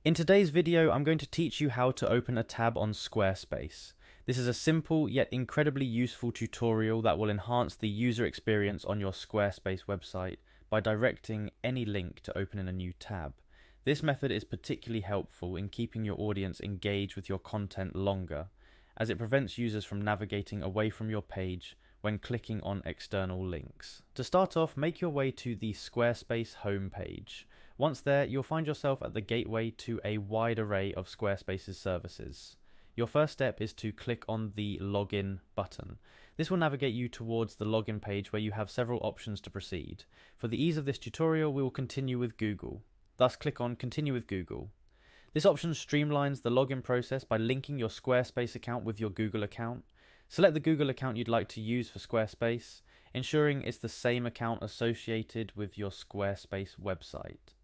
In today's video, I'm going to teach you how to open a tab on Squarespace. This is a simple yet incredibly useful tutorial that will enhance the user experience on your Squarespace website by directing any link to open in a new tab. This method is particularly helpful in keeping your audience engaged with your content longer, as it prevents users from navigating away from your page when clicking on external links. To start off, make your way to the Squarespace homepage. Once there, you'll find yourself at the gateway to a wide array of Squarespace's services. Your first step is to click on the Login button. This will navigate you towards the login page where you have several options to proceed. For the ease of this tutorial, we will continue with Google. Thus, click on Continue with Google. This option streamlines the login process by linking your Squarespace account with your Google account. Select the Google account you'd like to use for Squarespace, ensuring it's the same account associated with your Squarespace website.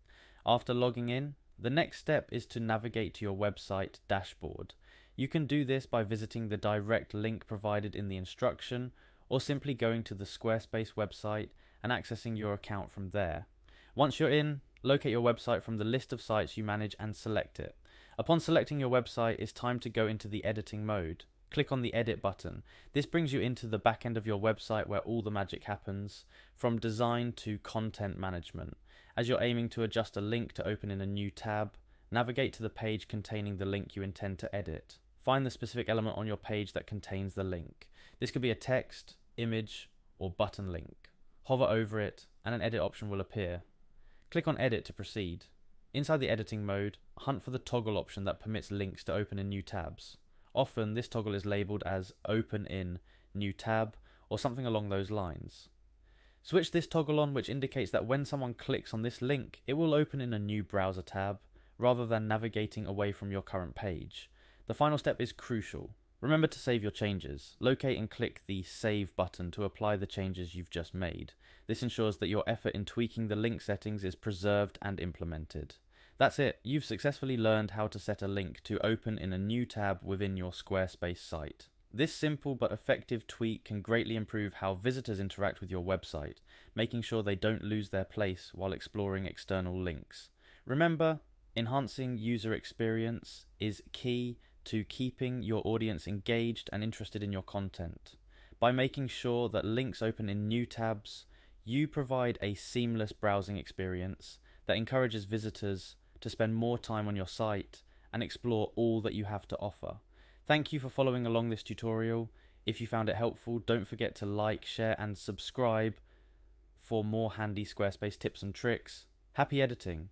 After logging in, the next step is to navigate to your website dashboard. You can do this by visiting the direct link provided in the instruction, or simply going to the Squarespace website and accessing your account from there. Once you're in, locate your website from the list of sites you manage and select it. Upon selecting your website, it's time to go into the editing mode. Click on the Edit button. This brings you into the back end of your website where all the magic happens, from design to content management. As you're aiming to adjust a link to open in a new tab, navigate to the page containing the link you intend to edit. Find the specific element on your page that contains the link. This could be a text, image, or button link. Hover over it, and an edit option will appear. Click on Edit to proceed. Inside the editing mode, hunt for the toggle option that permits links to open in new tabs. Often, this toggle is labeled as Open in New Tab or something along those lines. Switch this toggle on, which indicates that when someone clicks on this link, it will open in a new browser tab, rather than navigating away from your current page. The final step is crucial. Remember to save your changes. Locate and click the Save button to apply the changes you've just made. This ensures that your effort in tweaking the link settings is preserved and implemented. That's it. You've successfully learned how to set a link to open in a new tab within your Squarespace site. This simple but effective tweak can greatly improve how visitors interact with your website, making sure they don't lose their place while exploring external links. Remember, enhancing user experience is key to keeping your audience engaged and interested in your content. By making sure that links open in new tabs, you provide a seamless browsing experience that encourages visitors to spend more time on your site and explore all that you have to offer. Thank you for following along this tutorial. If you found it helpful, don't forget to like, share and subscribe for more handy Squarespace tips and tricks. Happy editing!